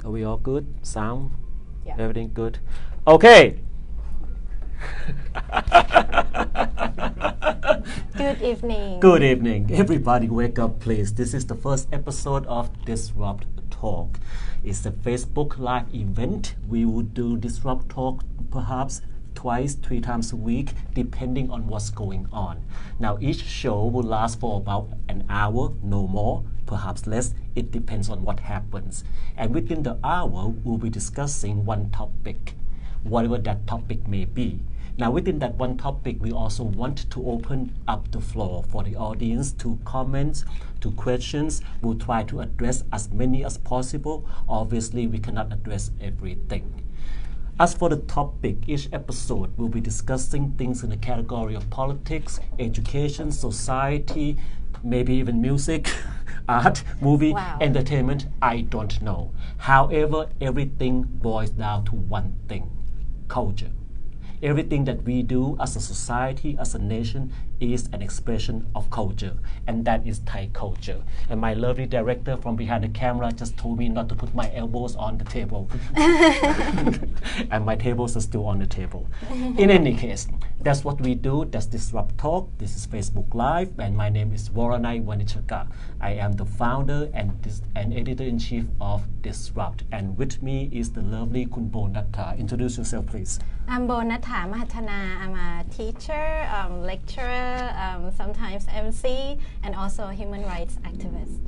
Are we all good? Sound? Yeah. Everything good? Okay. Good evening. Good evening. Everybody wake up please. This is the first episode of Thisrupt Talk. It's a Facebook live event. We will do Thisrupt Talk perhaps twice, 3 times a week, depending on what's going on. Now, each show will last for about an hour, no more, perhaps less. It depends on what happens. And within the hour, we'll be discussing one topic, whatever that topic may be. Now, within that one topic, we also want to open up the floor for the audience to comments, to questions. We'll try to address as many as possible. Obviously, we cannot address everything. As for the topic, each episode will be discussing things in the category of politics, education, society, maybe even music, art, movie, entertainment, I don't know. However, everything boils down to one thing: culture. Everything that we do as a society, as a nation, is an expression of culture, and that is Thai culture. And my lovely director from behind the camera just told me not to put my elbows on the table. And my tables are still on the table. In any case, that's what we do. That's Thisrupt Talk. This is Facebook Live, and my name is Voranai Vanijaka. I am the founder and editor-in-chief of Thisrupt. And with me is the lovely Nuttaa. Introduce yourself, please. I'm Nuttaa Mahattana. I'm a teacher, lecturer, sometimes MC, and also a human rights activist.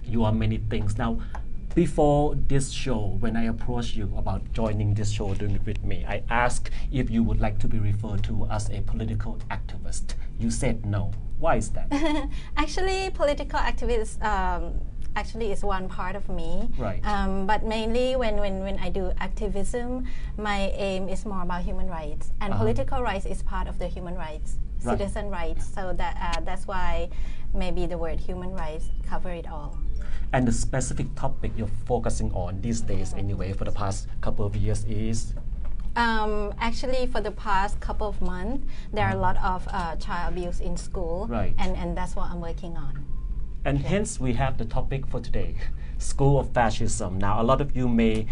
You are many things. Now, before this show, when I approached you about joining this show, doing it with me, I asked if you would like to be referred to as a political activist. You said no. Why is that? Actually, political activist actually is one part of me. Right. But mainly when I do activism, my aim is more about human rights. And political rights is part of the human rights, citizen rights. So that's why maybe the word human rights cover it all. And the specific topic you're focusing on these days anyway for the past couple of years is? Actually, for the past couple of months, there are a lot of child abuse in school. Right. And that's what I'm working on. And hence we have the topic for today, School of Fascism. Now, a lot of you may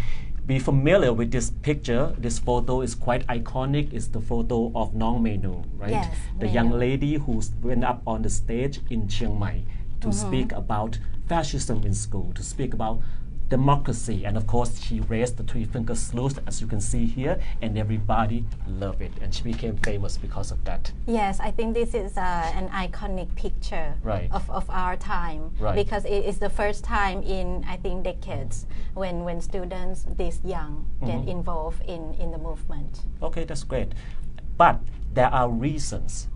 be familiar with this picture. This photo is quite iconic. It's the photo of Nong Menu, right? Yes, the young lady who went up on the stage in Chiang Mai to speak about fascism in school, to speak about democracy. And of course, she raised the 3-finger salute, as you can see here, and everybody loved it. And she became famous because of that. Yes, I think this is an iconic picture of our time. Right. Because it is the first time in, I think, decades when students this young get involved in the movement. Okay, that's great. But there are reasons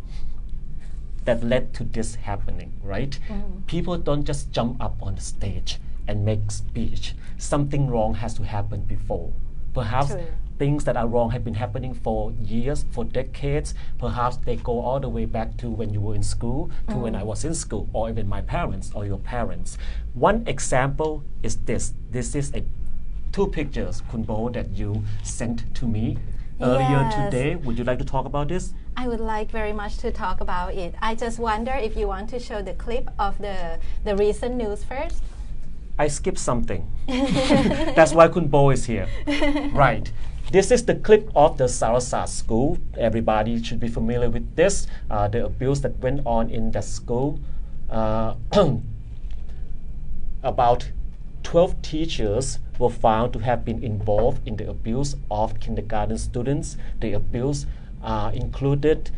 that led to this happening, right? People don't just jump up on the stage and make speech. Something wrong has to happen before. Perhaps things that are wrong have been happening for years, for decades. Perhaps they go all the way back to when you were in school, to when I was in school, or even my parents or your parents. One example is this. This is 2 pictures, Kunbo, that you sent to me earlier today. Would you like to talk about this? I would like very much to talk about it. I just wonder if you want to show the clip of the recent news first. I skipped something. That's why Kunbo is here. Right. This is the clip of the Sarasat school. Everybody should be familiar with this. The abuse that went on in that school. About 12 teachers were found to have been involved in the abuse of kindergarten students. The abuse included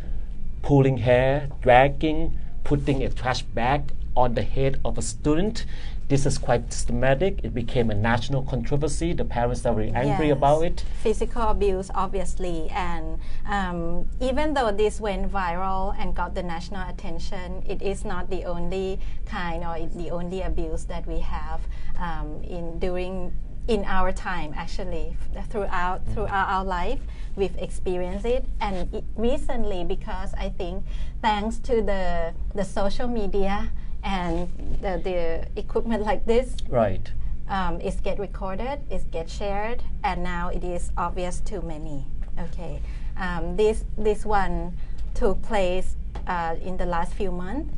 pulling hair, dragging, putting a trash bag on the head of a student. This is quite systematic. It became a national controversy. The parents are very angry about it. Physical abuse, obviously. And even though this went viral and got the national attention, it is not the only kind or the only abuse that we have in our time, actually. Throughout our life, we've experienced it. And recently, because I think thanks to the social media and the equipment like this, right, it gets recorded, it gets shared, and now it is obvious to many. Okay, this one took place in the last few months,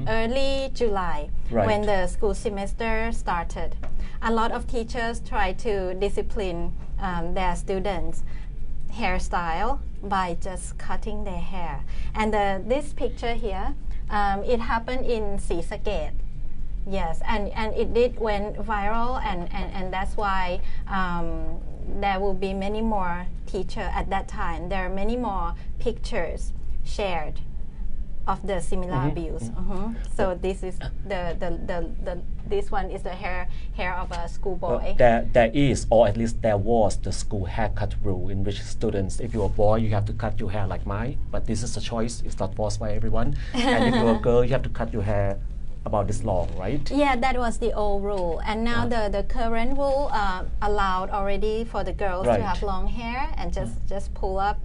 early July, Right. when the school semester started. A lot of teachers try to discipline their students' hairstyle by just cutting their hair. And this picture here, it happened in Srisaket. Yes, and it did went viral, and that's why there will be many more teachers at that time. There are many more pictures shared of the similar abuse. So this is the this one is the hair of a schoolboy. There is, or at least there was, the school haircut rule in which students, if you're a boy, you have to cut your hair like mine. But this is a choice; it's not forced by everyone. And if you're a girl, you have to cut your hair about this long, right? Yeah, that was the old rule, and now the current rule allowed already for the girls to Right. have long hair and just pull up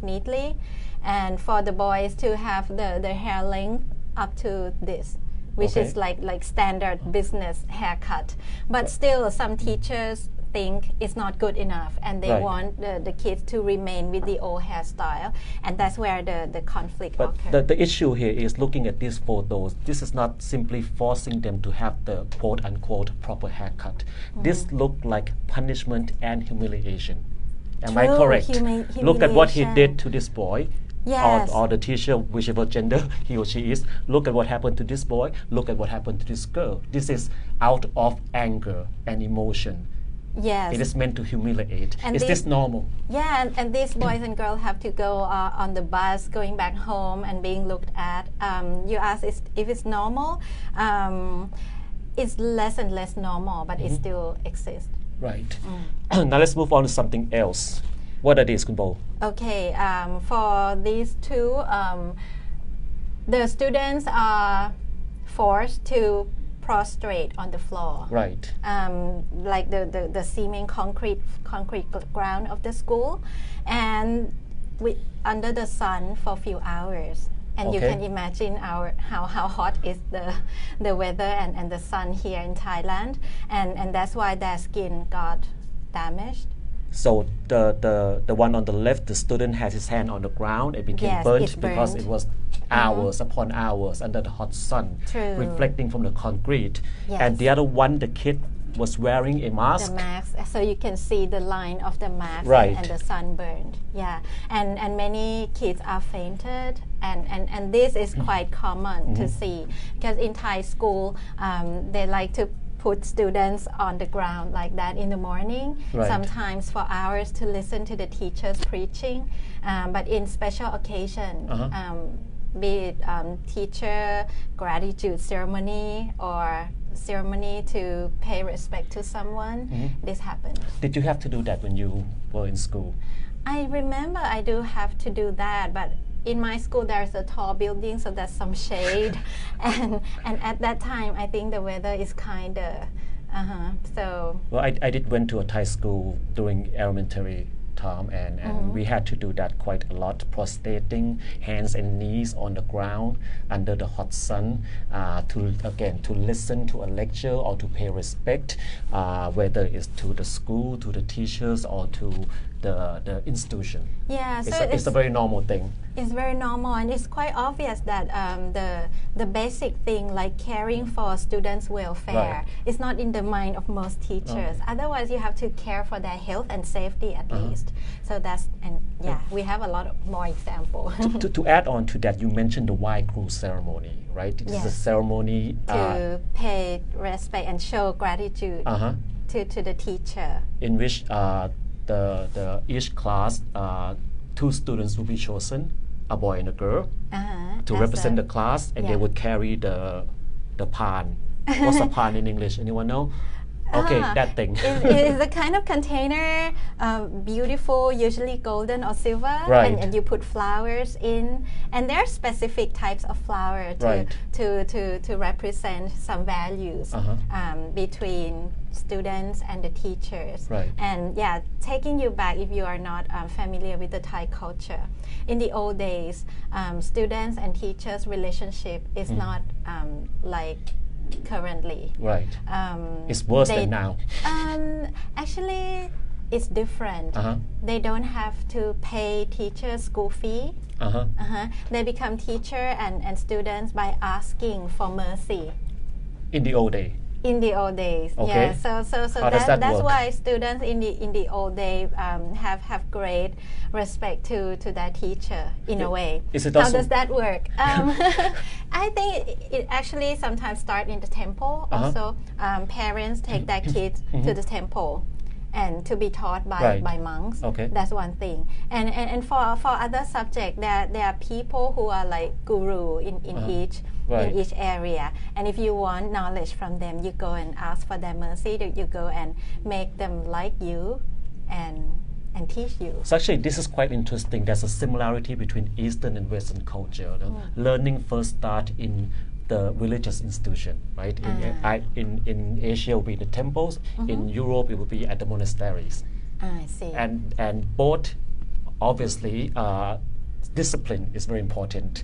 neatly, and for the boys to have the hair length up to this, which Okay. is like standard business haircut. But still, some teachers think it's not good enough, and they Right. want the kids to remain with the old hairstyle, and that's where the conflict But occurs. the issue here is looking at these photos. This is not simply forcing them to have the quote unquote proper haircut. This looked like punishment and humiliation. Am I True, correct? Look at what he humiliation. did to this boy. Yes. Or the teacher, whichever gender he or she is. Look at what happened to this boy. Look at what happened to this girl. This is out of anger and emotion. Yes. It is meant to humiliate. And Is this normal? Yeah, and these boys and girls have to go on the bus going back home and being looked at. You ask if it's normal. It's less and less normal, but it still exists. Right. Now let's move on to something else. What are these, Kun Bo? Okay, for these two, the students are forced to prostrate on the floor. Right. Like the seeming concrete ground of the school, and under the sun for a few hours. And you Okay. can imagine how hot is the weather and the sun here in Thailand, and that's why their skin got damaged. So the one on the left, the student has his hand on the ground. It became Yes, burnt it's because burnt. it was hours upon hours under the hot sun, True. reflecting from the concrete. Yes. And the other one, the kid was wearing a mask. The mask, so you can see the line of the mask Right. and the sunburned. Yeah, and many kids are fainted, and this is quite common to see, because in Thai school they like to put students on the ground like that in the morning, Right. sometimes for hours to listen to the teachers preaching, but in special occasion, be it teacher gratitude ceremony or ceremony to pay respect to someone, this happened. Did you have to do that when you were in school? I remember I do have to do that, but in my school there's a tall building, so there's some shade, and at that time I think the weather is kind of so. Well, I did went to a Thai school during elementary time, and we had to do that quite a lot, prostrating hands and knees on the ground under the hot sun, to listen to a lecture or to pay respect, whether it's to the school, to the teachers, or to the institution. Yeah, so It's a very normal thing. It's very normal, and it's quite obvious that the basic thing like caring for students' welfare Right. is not in the mind of most teachers. Otherwise, you have to care for their health and safety at least. So we have a lot of more examples. to add on to that, you mentioned the white crew ceremony, right? It is a Yes. ceremony To pay respect and show gratitude to the teacher. in which the each class, two students will be chosen, a boy and a girl, to As represent a- the class, and they yeah. would carry the pan. What's a pan in English? Anyone know? Okay, that thing. It is a kind of container, beautiful, usually golden or silver, Right. and you put flowers in, and there are specific types of flower Right. to represent some values between students and the teachers. Right. And taking you back, if you are not familiar with the Thai culture, in the old days, students and teachers' relationship is not like currently. Right. It's worse than now. Actually, it's different. They don't have to pay teachers school fee. They become teacher and students by asking for mercy. In the old day. In the old days, okay. Yeah. So that's why students in the old day have great respect to their teacher in a way. Is it How also does that work? I think it actually sometimes starts in the temple. Also, parents take their kids to the temple and to be taught by monks. Okay. That's one thing. And for other subjects, there are people who are like guru in each. In each area, and if you want knowledge from them, you go and ask for their mercy. You go and make them like you, and teach you. So actually, this is quite interesting. There's a similarity between Eastern and Western culture. Learning first start in the religious institution, right? In Asia, it will be the temples. In Europe, it will be at the monasteries. I see. And both, obviously. Discipline is very important,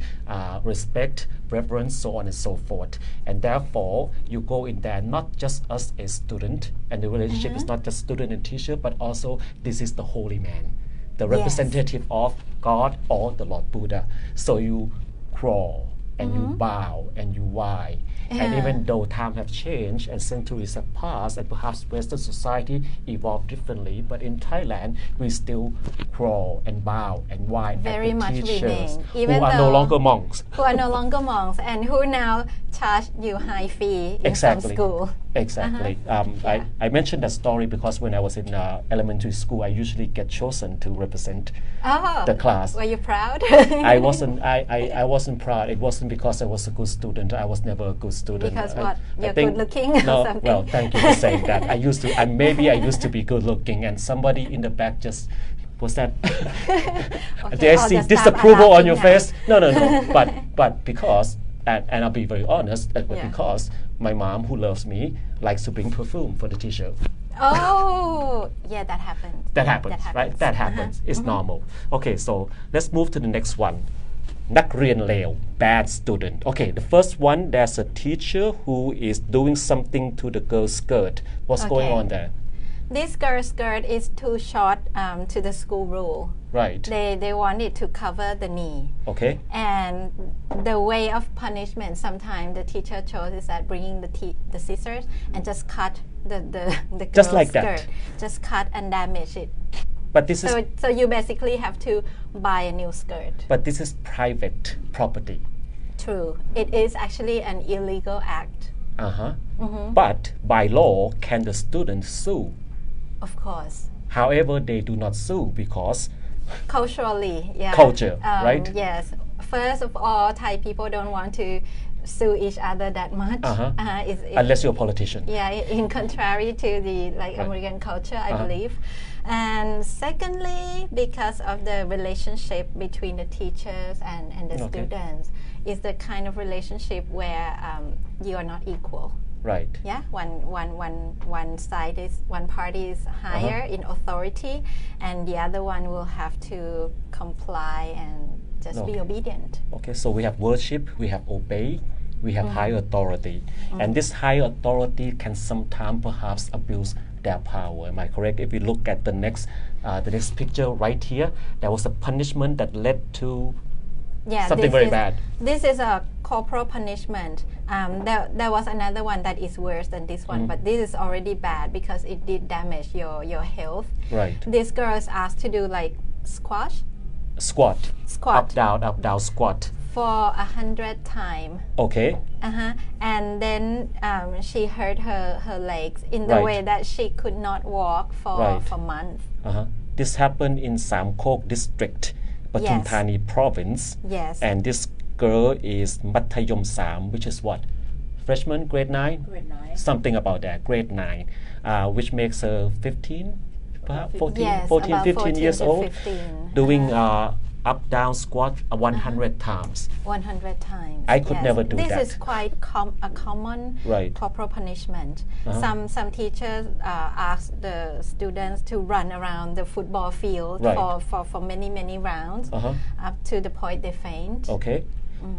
respect, reverence, so on and so forth. And therefore, you go in there not just as a student, and the relationship is not just student and teacher, but also this is the holy man, the representative of God or the Lord Buddha. So you crawl and you bow and you whine. And even though time have changed and centuries have passed and perhaps Western society evolved differently, but in Thailand we still crawl and bow and whine at the teachers who are no longer monks. Who are no longer monks and who now charge you high fee in some school. Exactly. I mentioned that story because when I was in elementary school, I usually get chosen to represent the class. Were you proud? I wasn't proud. It wasn't because I was a good student. I was never a good student. Because what? You're good looking no, or something? Well, thank you for saying that. Maybe I used to be good looking, and somebody in the back just was that. Did I see disapproval on your face? No. But because. And I'll be very honest, because my mom, who loves me, likes to bring perfume for the teacher. Oh, yeah, that happens. That happens, right? That happens. It's normal. Okay, so let's move to the next one. นักเรียนเลว bad student. Okay, the first one, there's a teacher who is doing something to the girl's skirt. What's going on there? This girl's skirt is too short to the school rule. Right. They want it to cover the knee. Okay. And the way of punishment, sometimes the teacher chose is that bringing the scissors and just cut the girl's just like skirt. That. Just cut and damage it. But this so you basically have to buy a new skirt. But this is private property. True. It is actually an illegal act. But by law, can the student sue? Of course. However, they do not sue because culturally, culture, right? Yes. First of all, Thai people don't want to sue each other that much. Unless you're a politician. Yeah, in contrary to the American culture, I believe. And secondly, because of the relationship between the teachers and the students, is the kind of relationship where you are not equal. Right. Yeah, one party is higher in authority, and the other one will have to comply and just be obedient. Okay, so we have worship, we have obey, we have high authority, and this high authority can sometimes perhaps abuse their power. Am I correct? If we look at the next picture right here, there was a punishment that led to something very bad. This is a corporal punishment. There was another one that is worse than this one, but this is already bad because it did damage your health. Right. This girl is asked to do like squat. Up down squat. For 100 times. Okay. And then she hurt her legs in the way that she could not walk for months. This happened in Samkok district, Pathum Thani province. Yes. And this girl is Mathayom Sam, which is what? Freshman, grade 9? Grade 9. Something about that, grade 9, which makes her 15, perhaps 14, yes, 15 years old, 15. doing up down squat 100 times. 100 times. I could never do that. This is quite a common corporal punishment. Some teachers ask the students to run around the football field for many rounds up to the point they faint. Okay.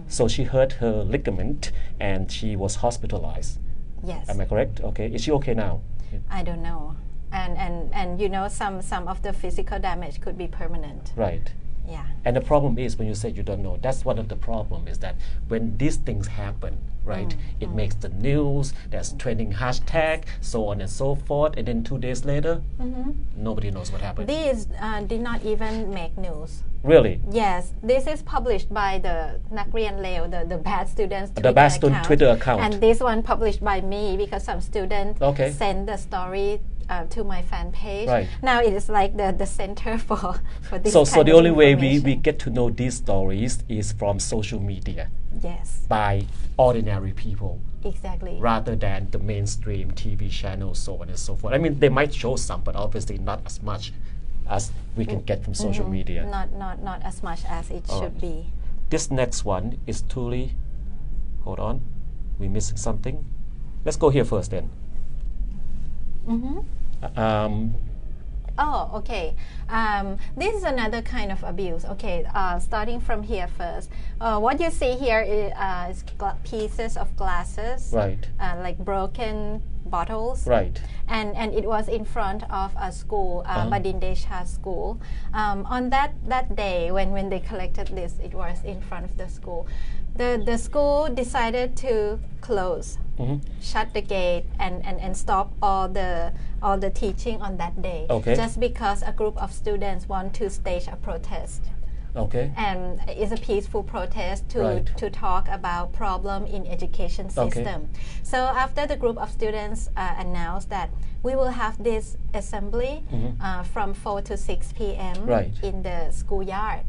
So she hurt her ligament and she was hospitalized. Yes. Am I correct? Okay. Is she okay now? I don't know. and you know some of the physical damage could be permanent. Right. Yeah. And the problem is when you say you don't know, that's one of the problem is that when these things happen, right, it makes the news, there's trending hashtag, so on and so forth, and then 2 days later, nobody knows what happened. These did not even make news. Really? Yes, this is published by the นักเรียนเลว the bad students Twitter account. And this one published by me because some students Okay. sent the story to my fan page. Right. Now it is like the center for this So kind the of only way we information. get to know these stories is from social media Yes, by ordinary people exactly. rather than the mainstream TV channels, so on and so forth. I mean, they might show some, but obviously not as much as we can get from social media. Not as much as it should be. This next one is truly, hold on, we missing something. Let's go here first then. Oh, okay. This is another kind of abuse. Okay, starting from here first. What you see here is pieces of glasses, Right. Like broken bottles. Right. And it was in front of a school, Badindesha school. On that day, when they collected this, it was in front of the school. The school decided to close, shut the gate, and stop all the teaching on that day. Okay. Just because a group of students want to stage a protest. Okay. And it's a peaceful protest Right. to talk about problem in education system. So after the group of students announced that we will have this assembly from 4 to 6 p.m. Right. in the schoolyard.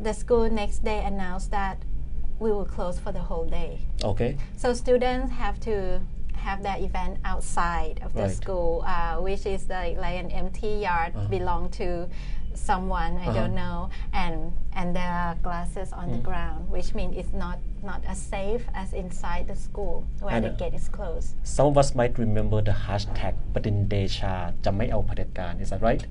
The school next day announced that we will close for the whole day. Okay. So students have to have their event outside of the Right. school, which is like an empty yard belong to someone I don't know, and there are glasses on the ground, which means it's not as safe as inside the school where And, the gate is closed. Some of us might remember the hashtag ประเด็นเดชาจะไม่เอาเผด็จการ Is that right?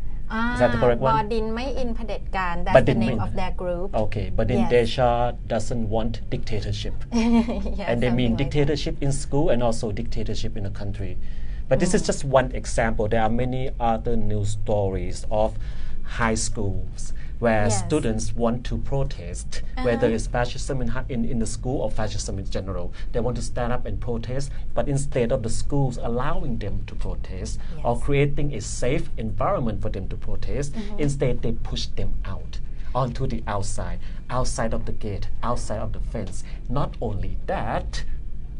Is that the correct บอ one? ดินไม่อินเผด็จการ That's the name of their group. Okay, but in Yes. Desha doesn't want dictatorship. Yeah, And they mean something like dictatorship in school and also dictatorship in the country. But this is just one example. There are many other news stories of high schools where Yes. students want to protest, whether it's fascism in the school or fascism in general. They want to stand up and protest, but instead of the schools allowing them to protest or creating a safe environment for them to protest, instead they push them out onto the outside of the gate, outside of the fence. Not only that,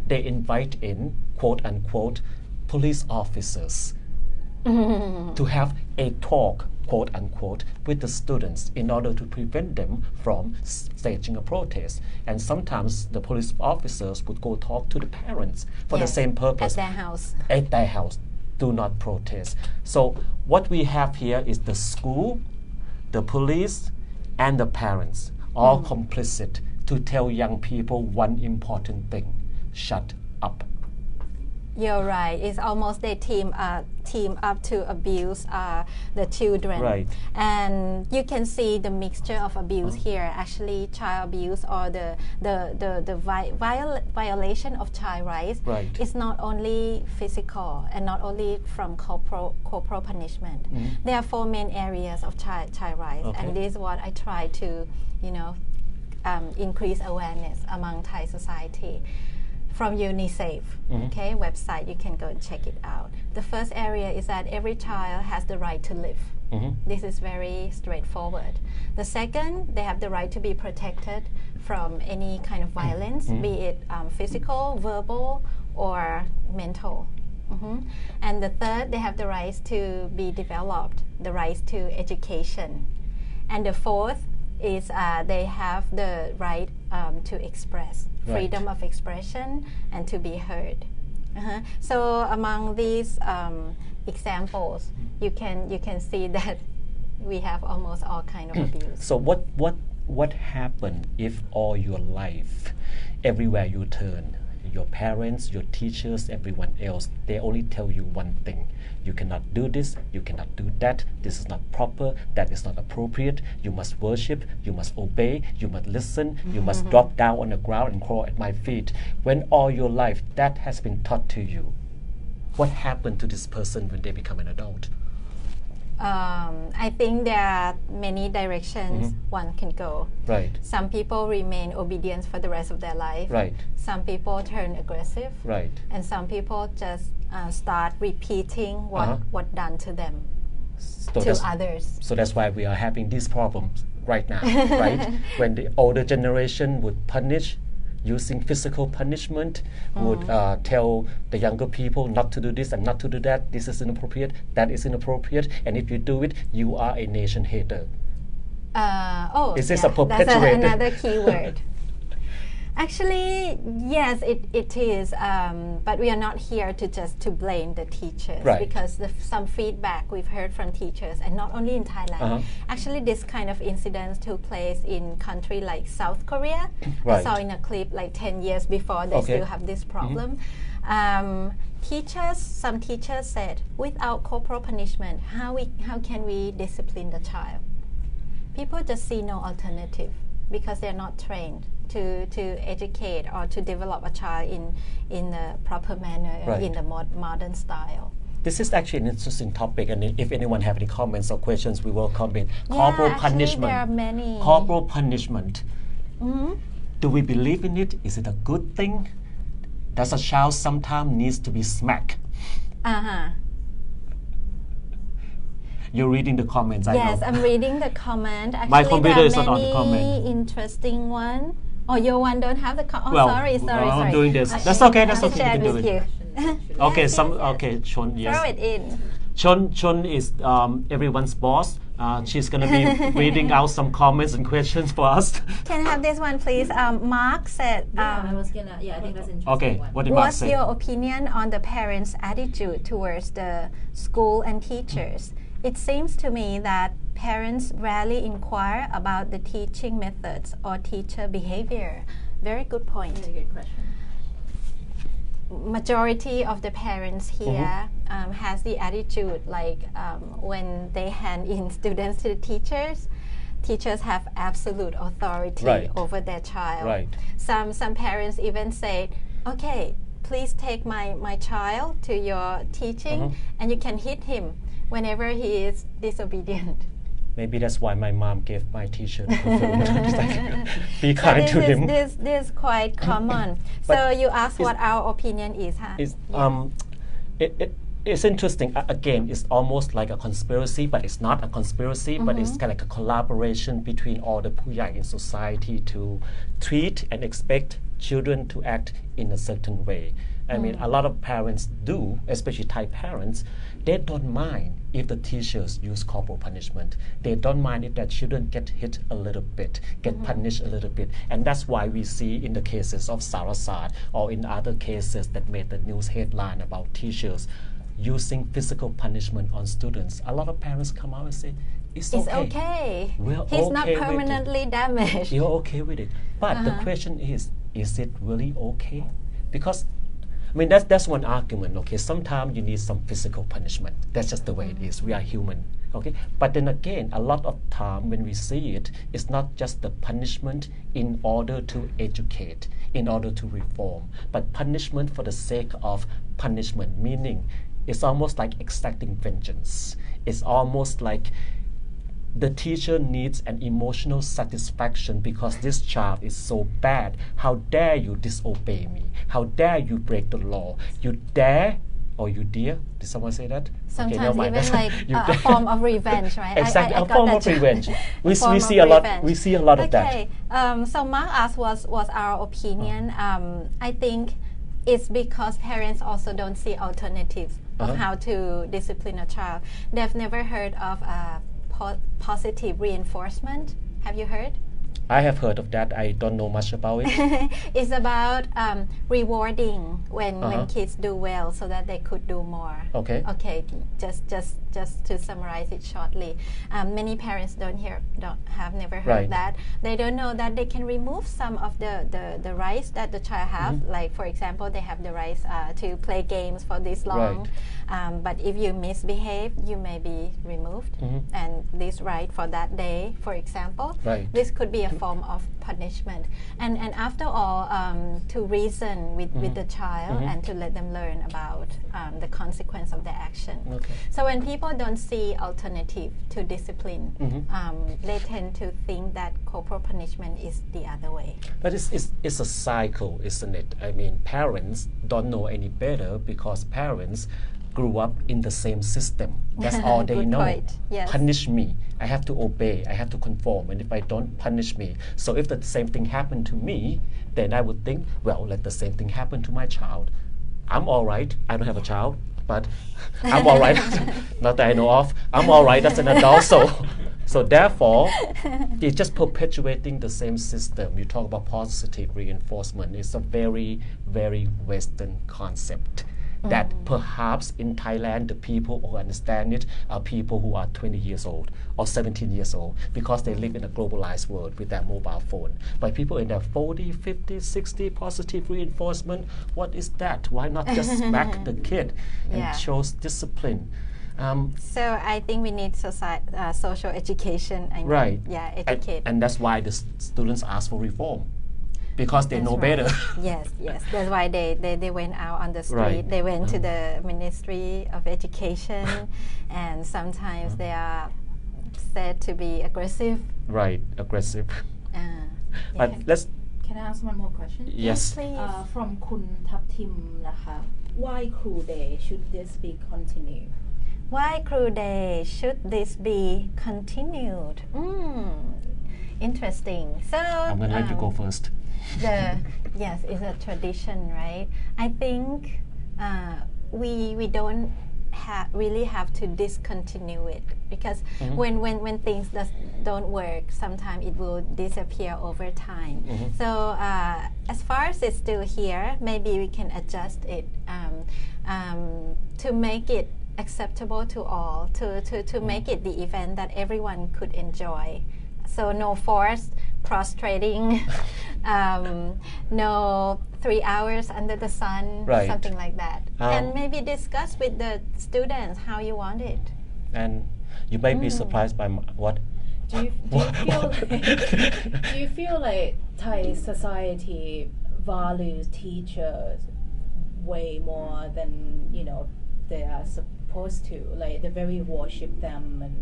they invite in, quote unquote, police officers to have a talk, quote unquote, with the students in order to prevent them from staging a protest. And sometimes the police officers would go talk to the parents for the Yes, same purpose. at their house. At their house. Do not protest. So what we have here is the school, the police, and the parents all complicit to tell young people one important thing: shut up. You're right. It's almost they team up to abuse the children. Right. And you can see the mixture of abuse here. Actually, child abuse or the violation of child rights Right. is not only physical and not only from corporal punishment. There are 4 main areas of child rights, Okay. and this is what I try to, increase awareness among Thai society. From UNICEF, okay, website, you can go and check it out. The first area is that every child has the right to live. This is very straightforward. The second, they have the right to be protected from any kind of violence, be it physical, verbal, or mental. And the third, they have the rights to be developed, the rights to education. And the fourth is they have the right to express, freedom of expression, and to be heard. So among these examples, you can see that we have almost all kind of abuse. So what happened if all your life, everywhere you turn, your parents, your teachers, everyone else, they only tell you one thing: you cannot do this, you cannot do that, this is not proper, that is not appropriate, you must worship, you must obey, you must listen, you must drop down on the ground and crawl at my feet. When all your life that has been taught to you, what happened to this person when they become an adult? I think there are many directions one can go. Right. Some people remain obedient for the rest of their life. Right. Some people turn aggressive. Right. And some people just start repeating what done to them, to others. So that's why we are having these problems right now, right? When the older generation would punish using physical punishment, would tell the younger people not to do this and not to do that. This is inappropriate, that is inappropriate, and if you do it, you are a nation hater. Is this a perpetuated? That's another key word. Actually, yes, it is. But we are not here to blame the teachers, right. because some feedback we've heard from teachers, and not only in Thailand. Actually, this kind of incidents took place in country like South Korea. Right. I saw in a clip like 10 years before they still have this problem. Some teachers said, without corporal punishment, how can we discipline the child? People just see no alternative because they're not trained to educate or to develop a child in a proper manner, right. in the modern style. This is actually an interesting topic, and if anyone have any comments or questions, we welcome it. Corporal punishment. There are many. Corporal punishment. Do we believe in it? Is it a good thing? Does a child sometimes needs to be smacked? You're reading the comments, I know. Yes, I'm reading the comment. Actually, my computer is not on the comment. Many interesting one. Oh, your one don't have the comment. Well, sorry. I'm doing this. That's okay. That's okay. Share You can with do it. Okay, okay, Chon, yes. Throw it in. Chon is everyone's boss. She's going to be reading out some comments and questions for us. Can I have this one, please? Mark said. I was gonna. Yeah, I think that's interesting. Okay, what did Mark say? What's your opinion on the parents' attitude towards the school and teachers? It seems to me that parents rarely inquire about the teaching methods or teacher behavior. Very good point. Very good question. Majority of the parents here has the attitude like when they hand in students to the teachers have absolute authority right. over their child. Right. Some parents even say, okay, please take my child to your teaching and you can hit him whenever he is disobedient. Maybe that's why my mom gave my teacher the food. Like, be kind to him. This is quite common. So you asked what our opinion is, huh? It's interesting. Again, it's almost like a conspiracy, but it's not a conspiracy, but it's kind of like a collaboration between all the puyai in society to treat and expect children to act in a certain way. I mean, a lot of parents do, especially Thai parents, they don't mind if the teachers use corporal punishment. They don't mind if their children get hit a little bit, get punished a little bit. And that's why we see in the cases of Sarasat or in other cases that made the news headline about teachers using physical punishment on students. A lot of parents come out and say, it's okay. We're He's okay not permanently damaged. You're okay with it. But the question is it really okay? Because I mean, that's one argument, okay? Sometimes you need some physical punishment. That's just the way it is. We are human, okay? But then again, a lot of time when we see it, it's not just the punishment in order to educate, in order to reform, but punishment for the sake of punishment, meaning it's almost like exacting vengeance. It's almost like the teacher needs an emotional satisfaction because this child is so bad. How dare you disobey me? How dare you break the law? You dare or you dare? Did someone say that? Sometimes even like a form of revenge, right? Exactly, a form of revenge. We see a lot of that. Okay, so Mark asked was our opinion. I think it's because parents also don't see alternatives of how to discipline a child. They've never heard of positive reinforcement. Have you heard? I have heard of that. I don't know much about it. It's about rewarding when kids do well, so that they could do more. Okay. Okay. Just to summarize it shortly, many parents have never heard that. They don't know that they can remove some of the rights that the child have. Like for example, they have the rights to play games for this long. Right. But if you misbehave, you may be removed, and this right for that day, for example, this could be a form of punishment. And after all, to reason with the child and to let them learn about the consequence of their action. Okay. So when people don't see alternative to discipline, they tend to think that corporal punishment is the other way. But it's a cycle, isn't it? I mean, parents don't know any better because parents grew up in the same system. That's all they Good know. point. Yes. Punish me. I have to obey. I have to conform. And if I don't, punish me. So if the same thing happened to me, then I would think, well, let the same thing happen to my child. I'm all right. I don't have a child, but I'm all right. Not that I know of. I'm all right as an adult. So therefore, it's just perpetuating the same system. You talk about positive reinforcement. It's a very, very Western concept that perhaps in Thailand, the people who understand it are people who are 20 years old or 17 years old because they live in a globalized world with their mobile phone. But people in their 40, 50, 60, positive reinforcement, what is that? Why not just smack the kid and shows discipline? So I think we need social education. Right. Yeah, educate. And that's why the students ask for reform. Because they know better. Yes. That's why they went out on the street. Right. They went to the Ministry of Education, and sometimes they are said to be aggressive. Right, aggressive. But Yeah. let's. Can I ask one more question? Yes. Please. From คุณทับทิมนะคะ Why Crew Day should this be continued? Why Crew Day should this be continued? Interesting. So I'm going to let you go first. Yes, it's a tradition, right? I think we don't really have to discontinue it because when things don't work, sometimes it will disappear over time. So as far as it's still here, maybe we can adjust it to make it acceptable to all, to make it the event that everyone could enjoy. So no forced, prostrating, no 3 hours under the sun, Right. something like that. And maybe discuss with the students how you want it. And you might be surprised by what? Do you feel like Thai society values teachers way more than they are supposed to? Like they very worship them and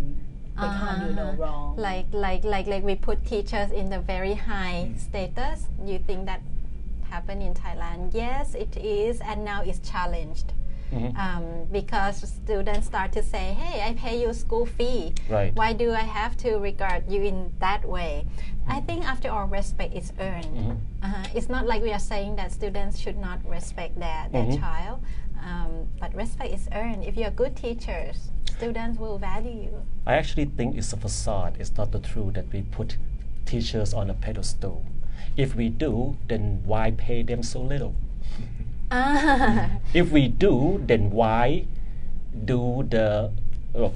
they can't do no wrong. Like we put teachers in the very high status. You think that happened in Thailand? Yes, it is, and now it's challenged. Because students start to say, hey, I pay you school fee. Right. Why do I have to regard you in that way? I think after all, respect is earned. It's not like we are saying that students should not respect their child, but respect is earned. If you're good teachers, students will value you. I actually think it's a facade. It's not the truth that we put teachers on a pedestal. If we do, then why pay them so little? If we do, then why do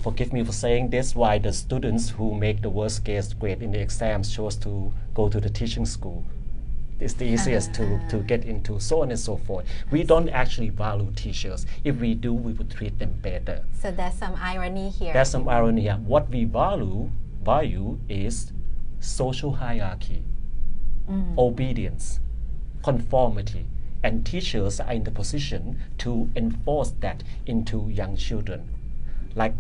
forgive me for saying this, why the students who make the worst grade in the exams chose to go to the teaching school? It's the easiest to get into, so on and so forth. We don't actually value teachers. If we do, we would treat them better. So there's some irony here. There's some irony here. What we value is social hierarchy, obedience, conformity, and teachers are in the position to enforce that into young children. Like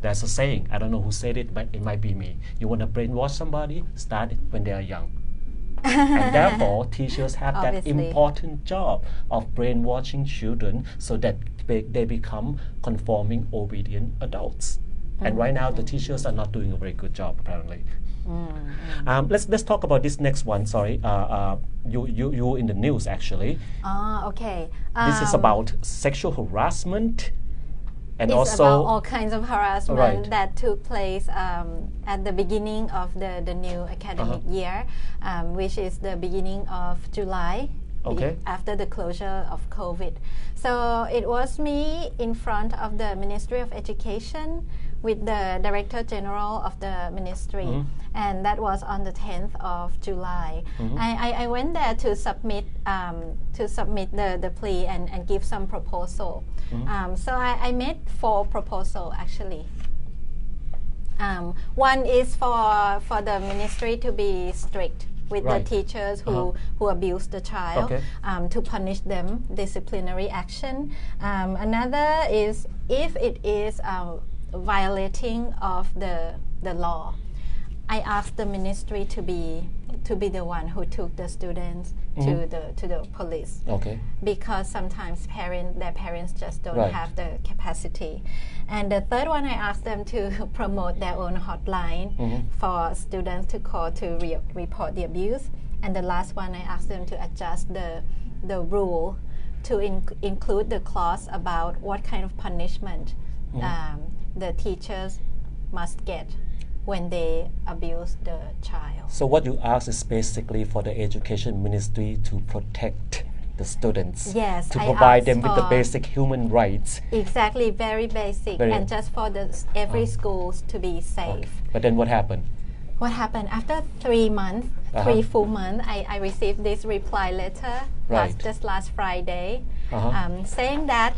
there's a saying, I don't know who said it, but it might be me. You want to brainwash somebody, start it when they are young. And therefore, teachers have that important job of brainwashing children so that they become conforming, obedient adults. And right now, the teachers are not doing a very good job, apparently. Let's talk about this next one. Sorry, you in the news actually. Okay. This is about sexual harassment. And it's also about all kinds of harassment right. that took place at the beginning of the new academic year, which is the beginning of July, after the closure of COVID. So it was me in front of the Ministry of Education with the Director General of the Ministry, and that was on the 10th of July. I went there to submit the plea and give some proposal. So I made 4 proposals actually. One is for the ministry to be strict with the teachers who abuse the child, to punish them, disciplinary action. Another is if it is violating of the law. I asked the ministry to be the one who took the students to the police. Because sometimes their parents just don't have the capacity. And the third one, I asked them to promote their own hotline for students to call to report the abuse. And the last one, I asked them to adjust the rule to include the clause about what kind of punishment the teachers must get when they abuse the child. So what you ask is basically for the education ministry to protect the students, yes, to provide them with the basic human rights. Exactly, very basic, and just for every schools to be safe. But then what happened? What happened after 3 months, 3 full months? I received this reply letter just last Friday, saying that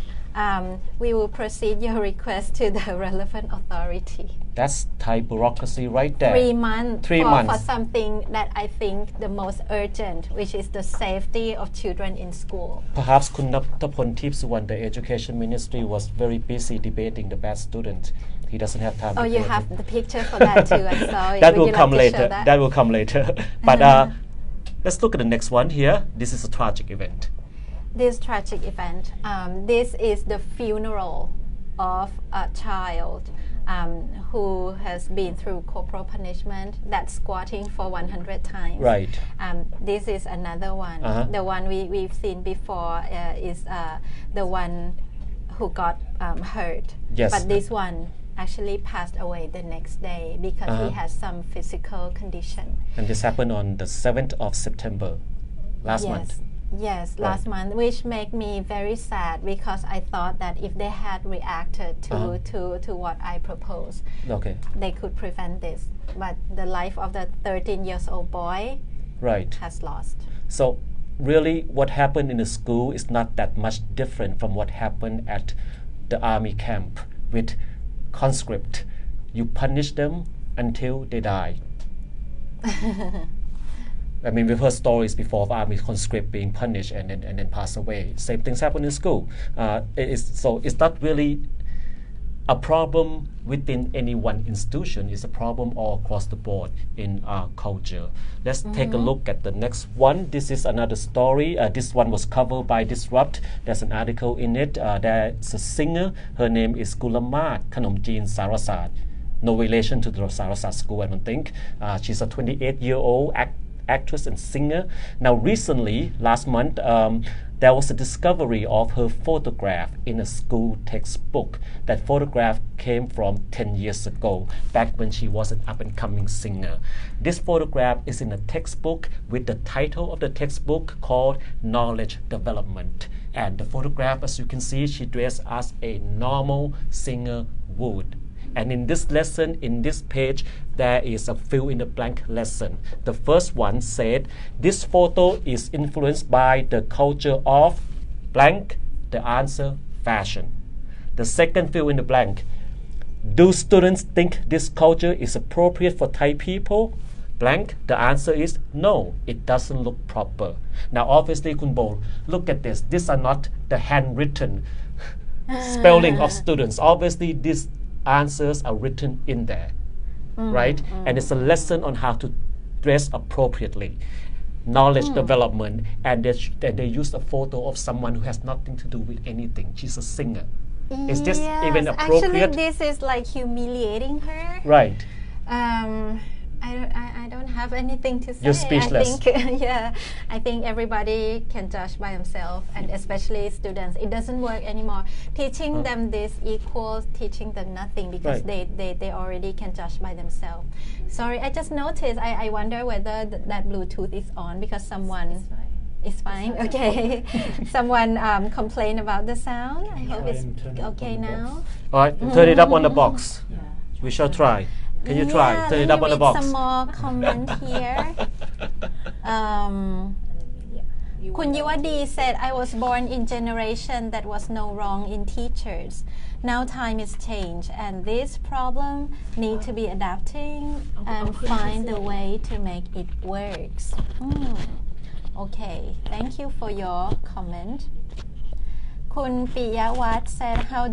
we will proceed your request to the relevant authority. That's Thai bureaucracy right there. 3 months. 3 months for something that I think the most urgent, which is the safety of children in school. Perhaps Kun Nattapon Thipsuwan, the education ministry, was very busy debating the bad student. He doesn't have time. Oh, you have the picture for that too. I saw it. That will come later. That will come later. But let's look at the next one here. This is a tragic event. This tragic event. This is the funeral of a child who has been through corporal punishment, that's squatting for 100 times. Right. This is another one. The one we've seen before is the one who got hurt. Yes. But this one actually passed away the next day because he has some physical condition. And this happened on the 7th of September, last month. Yes, last month, which made me very sad because I thought that if they had reacted to what I proposed, they could prevent this. But the life of the 13-year-old boy has lost. So really what happened in the school is not that much different from what happened at the army camp with conscript. You punish them until they die. I mean, we've heard stories before of army conscript being punished and then pass away. Same things happen in school. So it's not really a problem within any one institution. It's a problem all across the board in our culture. Let's take a look at the next one. This is another story. This one was covered by Thisrupt. There's an article in it. There's a singer. Her name is Gulamat Khanomjeen Sarasat. No relation to the Sarasat school, I don't think. She's a 28-year-old actress and singer. Now recently, last month, there was a discovery of her photograph in a school textbook. That photograph came from 10 years ago, back when she was an up-and-coming singer. This photograph is in a textbook with the title of the textbook called Knowledge Development. And the photograph, as you can see, she dressed as a normal singer would. And in this lesson, in this page, there is a fill-in-the-blank lesson. The first one said, this photo is influenced by the culture of blank, the answer, fashion. The second fill-in-the-blank, do students think this culture is appropriate for Thai people? Blank, the answer is no, it doesn't look proper. Now obviously, Kun Bol, look at this. These are not the handwritten spelling of students. Obviously, these answers are written in there, right? And it's a lesson on how to dress appropriately, knowledge development, and they use a photo of someone who has nothing to do with anything. She's a singer. Is this even appropriate? Actually, this is like humiliating her. Right. I don't have anything to say. You're speechless. I think everybody can judge by themselves, and especially students. It doesn't work anymore. Teaching them this equals teaching them nothing because they already can judge by themselves. Sorry, I just noticed. I wonder whether that Bluetooth is on because someone. It's fine. Okay. Someone complained about the sound. I hope it's okay now. All right, turn it up on the box. We shall try. Can you try? Turn it up on the box. Some more comment here. Kun Yuwadi said, I was born in generation that was no wrong in teachers. now time is changed and this problem need to be adapting and find a way to make it works. Okay, thank you for your comment. Kun Piyawat said, how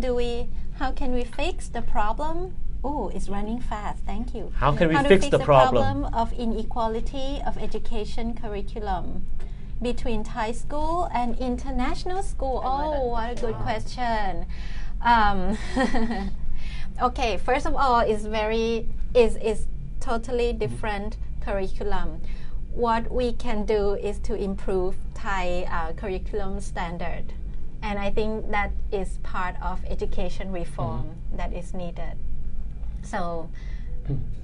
can we fix the problem? Oh, it's running fast. Thank you. How can we fix the problem of inequality of education curriculum between Thai school and international school? Oh, what a good question. Okay, first of all, is totally different curriculum. What we can do is to improve Thai curriculum standard, and I think that is part of education reform that is needed. So,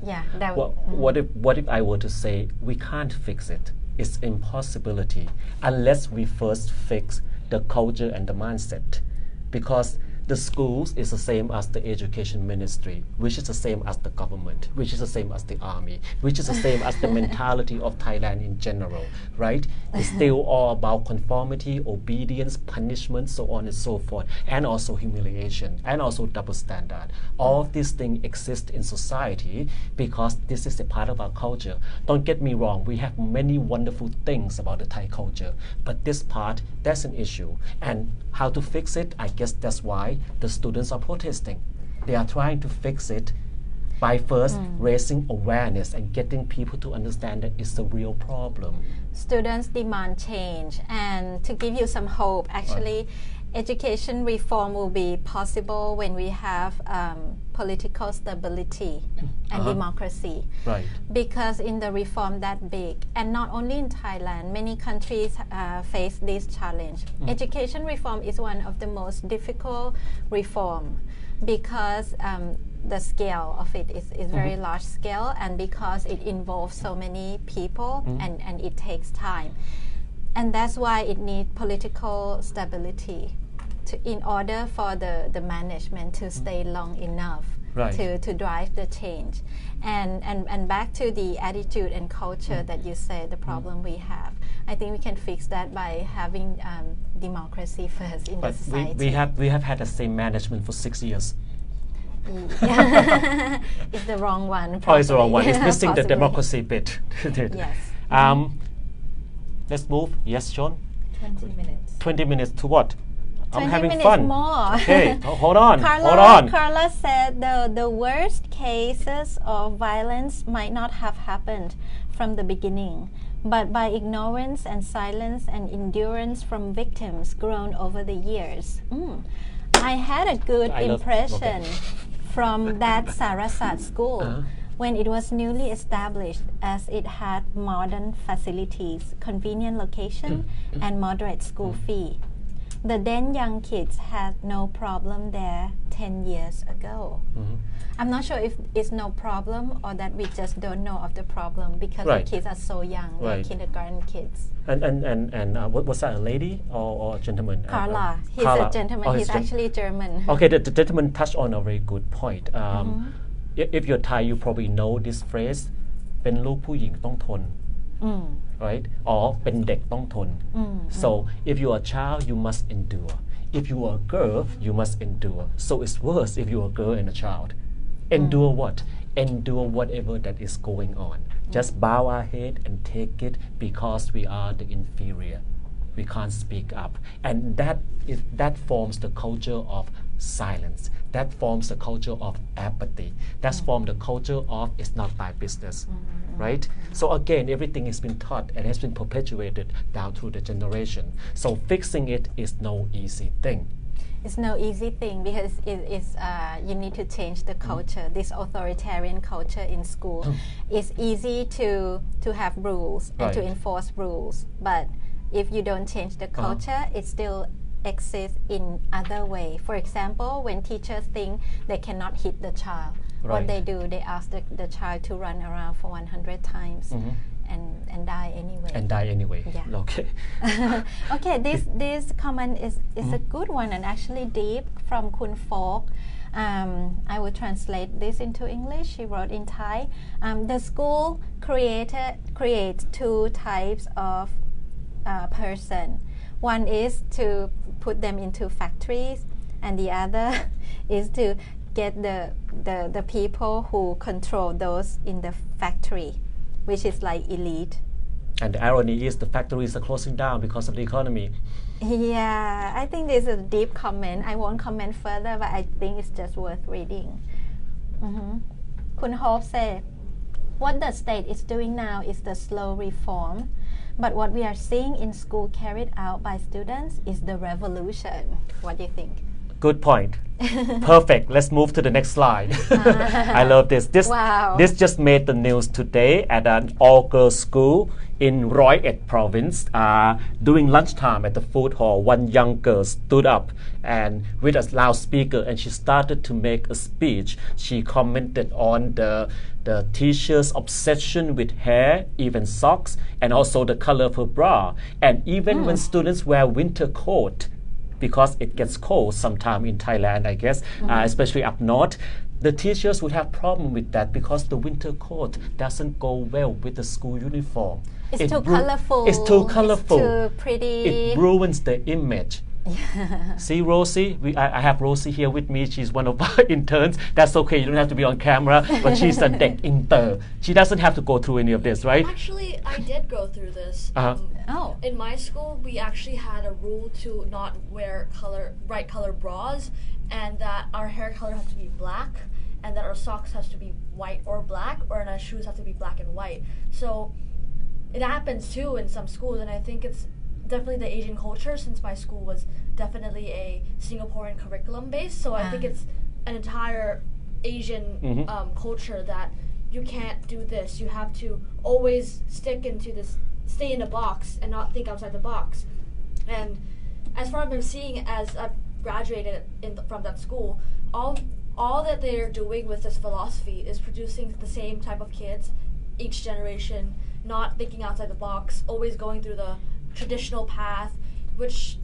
yeah. What if I were to say we can't fix it? It's impossibility unless we first fix the culture and the mindset, because the schools is the same as the education ministry, which is the same as the government, which is the same as the army, which is the same as the mentality of Thailand in general, right? It's still all about conformity, obedience, punishment, so on and so forth, and also humiliation, and also double standard. All of these things exist in society because this is a part of our culture. Don't get me wrong, we have many wonderful things about the Thai culture, but this part, that's an issue. And how to fix it? I guess that's why the students are protesting. They are trying to fix it by first raising awareness and getting people to understand that it's a real problem. Students demand change, and to give you some hope, actually, education reform will be possible when we have political stability and democracy. Right. Because in the reform that big, and not only in Thailand, many countries face this challenge. Education reform is one of the most difficult reform because the scale of it is very large scale, and because it involves so many people and it takes time. And that's why it needs political stability in order for the management to stay long enough to drive the change. And back to the attitude and culture that you said, the problem we have. I think we can fix that by having democracy first in the society. We have had the same management for 6 years. It's the wrong one. Oh, it's the wrong one. It's missing the democracy bit. Yes. Let's move. Yes, Sean? 20 minutes. 20 minutes to what? I'm having 20 fun. minutes more. Okay, hold on. Carla said the worst cases of violence might not have happened from the beginning, but by ignorance and silence and endurance from victims grown over the years. I had a good impression from that Sarasat school when it was newly established, as it had modern facilities, convenient location, and moderate school fee. The then young kids had no problem there 10 years ago. I'm not sure if it's no problem or that we just don't know of the problem because the kids are so young, like kindergarten kids. And was that a lady or a gentleman? Carla. He's a gentleman. He's actually German. Okay, the gentleman touched on a very good point. If you're Thai, you probably know this phrase, เป็นลูกผู้หญิงต้องทน. Right? Or เป็นเด็กต้องทน. So if you are a child, you must endure. If you are a girl, you must endure. So it's worse if you are a girl and a child. Endure what? Endure whatever that is going on. Just bow our head and take it because we are the inferior. We can't speak up. And that forms the culture of silence. That forms the culture of apathy. That forms the culture of it's not my business. Right? So again, everything has been taught and has been perpetuated down through the generation. So fixing it is no easy thing. It's no easy thing because you need to change the culture, this authoritarian culture in school. It's easy to have rules and to enforce rules, but if you don't change the culture, it still exists in other way. For example, when teachers think they cannot hit the child, what they do, they ask the child to run around for 100 times and die anyway. And die anyway. Yeah. Okay. Okay, this comment is a good one and actually deep from Kun Folk. I will translate this into English. She wrote in Thai. The school creates two types of person. One is to put them into factories, and the other is to get the people who control those in the factory, which is like elite. And the irony is the factories are closing down because of the economy. Yeah, I think this is a deep comment. I won't comment further, but I think it's just worth reading. Kun Hope said, what the state is doing now is the slow reform, but what we are seeing in school carried out by students is the revolution. What do you think? Good point. Perfect. Let's move to the next slide. I love this. This just made the news today at an all-girls school in Roi Et province. During lunchtime at the food hall, one young girl stood up and with a loudspeaker, and she started to make a speech. She commented on the teacher's obsession with hair, even socks, and also the color of her bra. And even when students wear winter coat, because it gets cold sometime in Thailand, I guess, especially up north, the teachers would have problem with that because the winter coat doesn't go well with the school uniform. It's too colorful. It's too colorful. It's too pretty. It ruins the image. See Rosie? I have Rosie here with me. She's one of our interns. That's okay. You don't have to be on camera. But she's a dek inter. She doesn't have to go through any of this, right? Actually, I did go through this. In my school, we actually had a rule to not wear bright color bras, and that our hair color has to be black, and that our socks has to be white or black, or our shoes have to be black and white. So it happens too in some schools, and I think it's definitely the Asian culture, since my school was definitely a Singaporean curriculum based. So I think it's an entire Asian culture that you can't do this. You have to always stay in a box and not think outside the box. And as far as I'm seeing, as I've graduated from that school, all that they're doing with this philosophy is producing the same type of kids each generation, not thinking outside the box, always going through the traditional path, which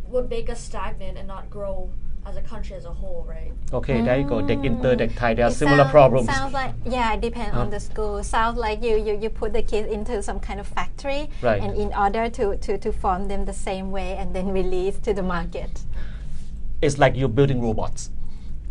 would make us stagnant and not grow as a country as a whole, right? Okay, there you go. Dek inter, dek Thai, there are similar problems. Sounds like, it depends on the school. Sounds like you put the kids into some kind of factory, right, and in order to form them the same way and then release to the market. It's like you're building robots.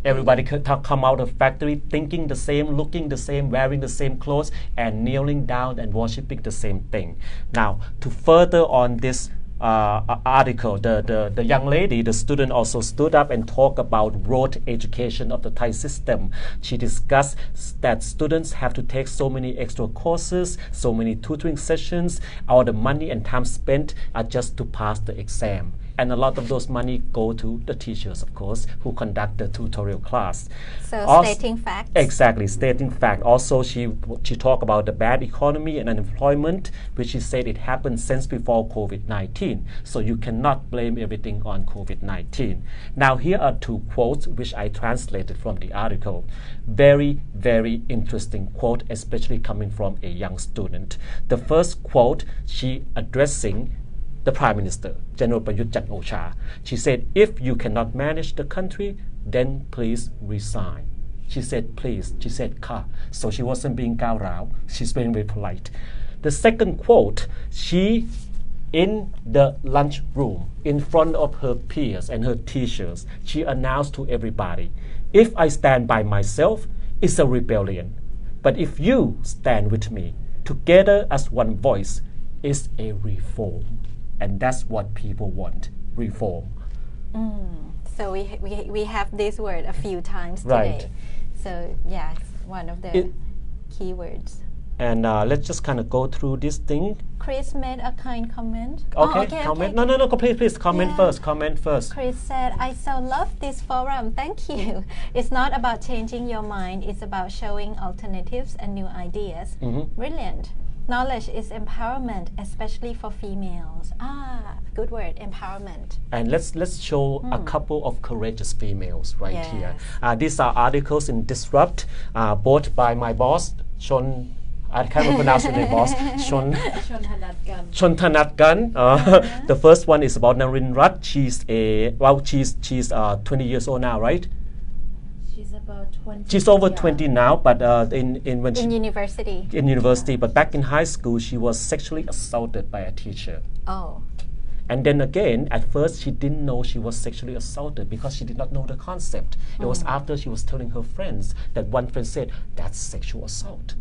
Everybody could come out of factory thinking the same, looking the same, wearing the same clothes, and kneeling down and worshiping the same thing. Now, to further on this article, the young lady, the student, also stood up and talked about rote education of the Thai system. She discussed that students have to take so many extra courses, so many tutoring sessions, all the money and time spent are just to pass the exam. And a lot of those money go to the teachers, of course, who conduct the tutorial class. So stating facts. Exactly, stating fact. Also, she talked about the bad economy and unemployment, which she said it happened since before COVID-19. So you cannot blame everything on COVID-19. Now, here are two quotes which I translated from the article. Very, very interesting quote, especially coming from a young student. The first quote, she addressing the Prime Minister, General Prayut Chan-o-cha. She said, if you cannot manage the country, then please resign. She said, please. She said, ka. So she wasn't being gao rao. She's being very polite. The second quote, she, in the lunchroom, in front of her peers and her teachers, she announced to everybody, if I stand by myself, it's a rebellion. But if you stand with me, together as one voice, it's a reform. And that's what people want, reform. So we have this word a few times today. Right. So yeah, it's one of the key words. And let's just kind of go through this thing. Chris made a kind comment. Okay, comment. Okay. No, please, comment first. Comment first. Chris said, I so love this forum. Thank you. It's not about changing your mind. It's about showing alternatives and new ideas. Brilliant. Knowledge is empowerment, especially for females. Good word, empowerment. And let's show a couple of courageous females here. These are articles in Thisrupt, both by my boss, Shon. I can't pronounce your name, boss. Shon Thanatgan. The first one is about Narendra. She's 20 years old now, right? She's about 20. She's over 20 now, but in university. In university, but back in high school, she was sexually assaulted by a teacher. Oh. And then again, at first she didn't know she was sexually assaulted because she did not know the concept. It was after she was telling her friends that one friend said, that's sexual assault.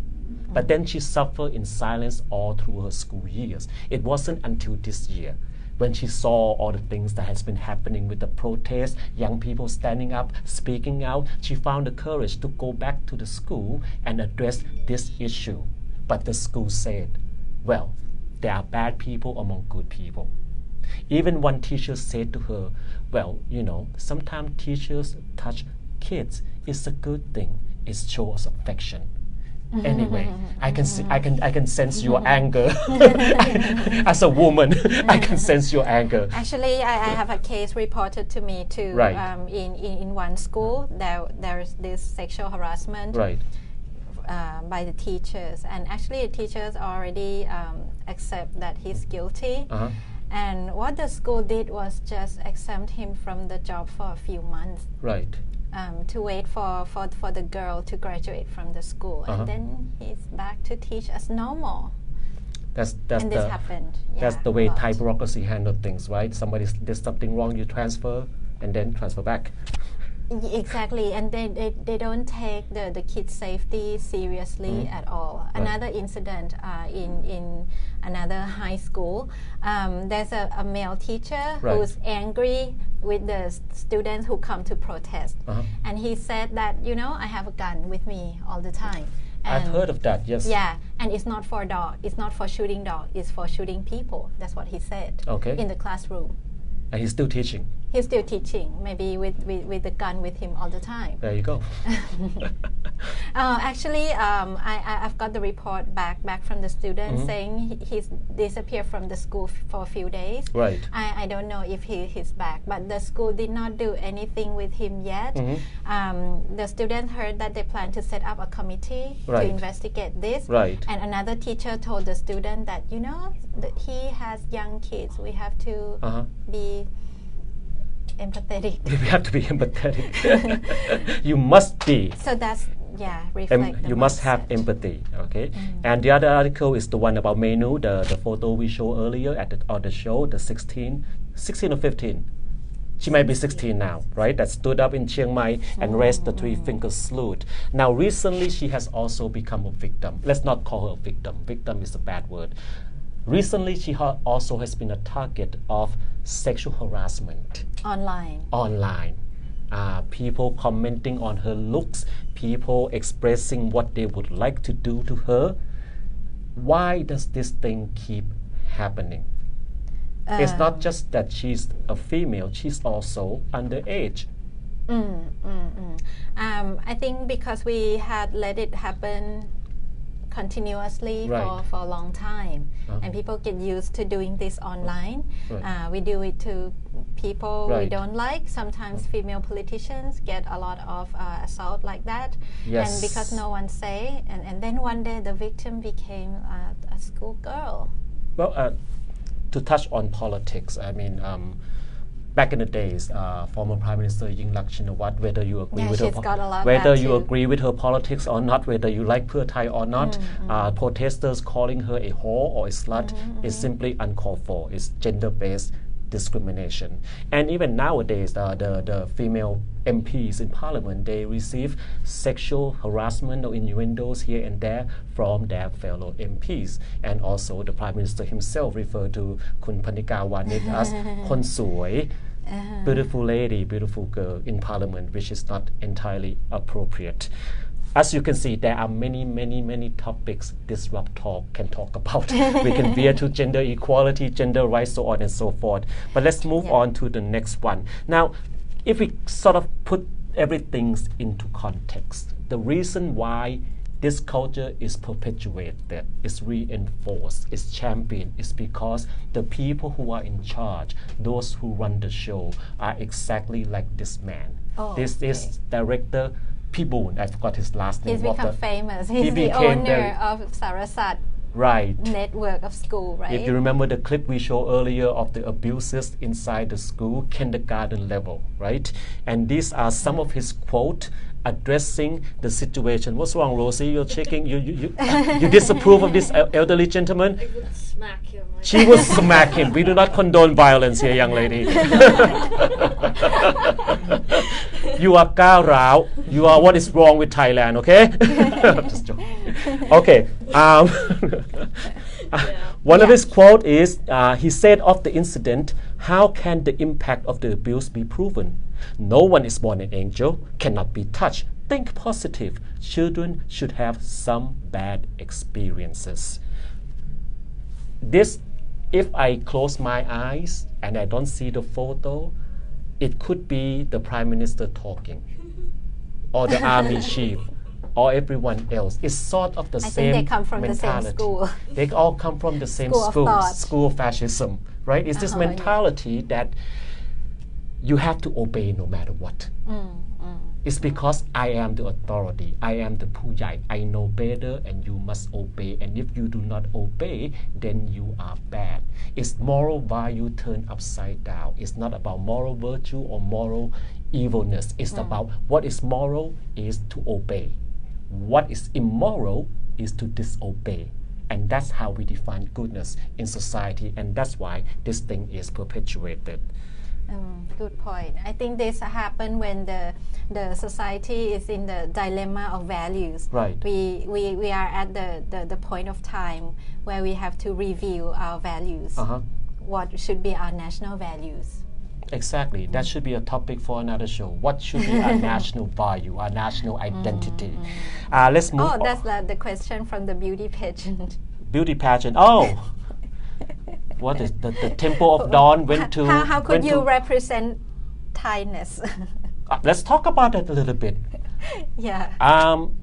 But then she suffered in silence all through her school years. It wasn't until this year when she saw all the things that has been happening with the protests, young people standing up, speaking out, she found the courage to go back to the school and address this issue. But the school said, well, there are bad people among good people. Even one teacher said to her, well, you know, sometimes teachers touch kids. It's a good thing. It shows affection. Anyway, I can sense your anger. As a woman, I can sense your anger. Actually, I have a case reported to me too. Right. In one school, there's this sexual harassment. Right. By the teachers, and actually the teachers already accept that he's guilty. And what the school did was just exempt him from the job for a few months. Right. To wait for the girl to graduate from the school, and then he's back to teach as normal. That's and this happened. That's the way Thai bureaucracy handle things, right? Somebody did something wrong, you transfer, and then transfer back. Exactly, and they don't take the kids' safety seriously at all. Right. Another incident in another high school, there's a male teacher who's angry with the students who come to protest, and he said that, you know, I have a gun with me all the time. And I've heard of that, yes. Yeah, and it's not for dog, it's not for shooting dog, it's for shooting people. That's what he said in the classroom. And he's still teaching. He's still teaching, maybe with the gun with him all the time. There you go. Actually, I've got the report back from the student saying he's disappeared from the school for a few days. Right. I don't know if he's back, but the school did not do anything with him yet. The students heard that they plan to set up a committee to investigate this. Right. And another teacher told the student that, you know, he has young kids. We have to be empathetic. We have to be empathetic. You must be. So that's, reflect. You must have empathy, okay? And the other article is the one about Menu, the photo we showed earlier on the show, the 16 or 15. She might be 16 now, right? That stood up in Chiang Mai and raised the three-finger salute. Now, recently, she has also become a victim. Let's not call her a victim. Victim is a bad word. Recently, she also has been a target of sexual harassment. Online. People commenting on her looks, people expressing what they would like to do to her. Why does this thing keep happening? It's not just that she's a female, she's also underage. I think because we had let it happen continuously for a long time, and people get used to doing this online. We do it to people we don't like. Sometimes female politicians get a lot of assault like that, and because no one say, and then one day the victim became a schoolgirl. Well, to touch on politics, I mean, back in the days, former Prime Minister Yingluck Shinawatra, whether you agree with her politics or not, whether you like Pheu Thai or not, protesters calling her a whore or a slut is simply uncalled for. It's gender-based discrimination. And even nowadays, the female MPs in Parliament, they receive sexual harassment or innuendos here and there from their fellow MPs. And also the Prime Minister himself referred to Kun Panika Wanit as Kon Sui, beautiful lady, beautiful girl in Parliament, which is not entirely appropriate. As you can see, there are many topics Thisrupt Talk can talk about. We can veer to gender equality, gender rights, so on and so forth. But let's move on to the next one. Now, if we sort of put everything into context, the reason why this culture is perpetuated, is reinforced, is championed, is because the people who are in charge, those who run the show, are exactly like this man. This is director Pibun, I forgot his last name. He's become famous. He's the owner of Sarasat network of school, right? If you remember the clip we showed earlier of the abuses inside the school, kindergarten level, right? And these are some of his quotes addressing the situation. What's wrong, Rosie? You're shaking. You disapprove of this elderly gentleman? I would smack him. She would smack him. We do not condone violence here, young lady. You are Kao Rao. You are what is wrong with Thailand, okay? Just joking. Okay. One of his quote is, he said of the incident, how can the impact of the abuse be proven? No one is born an angel, cannot be touched. Think positive. Children should have some bad experiences. This, if I close my eyes and I don't see the photo, it could be the Prime Minister talking or the army chief or everyone else. It's sort of the same mentality. I think they come from the same school. They all come from the same school of fascism, right? It's this mentality that you have to obey no matter what. It's because I am the authority, I am the Pujai, I know better and you must obey. And if you do not obey, then you are bad. It's moral value turned upside down. It's not about moral virtue or moral evilness. It's about what is moral is to obey. What is immoral is to disobey. And that's how we define goodness in society, and that's why this thing is perpetuated. Good point. I think this happens when the society is in the dilemma of values. Right. We are at the point of time where we have to review our values. What should be our national values? Exactly. That should be a topic for another show. What should be our national value, our national identity? Let's move on. Oh, that's the question from the beauty pageant. Beauty pageant. Oh! What is the Temple of Dawn went to... How could you represent Thainess? Let's talk about that a little bit. Yeah.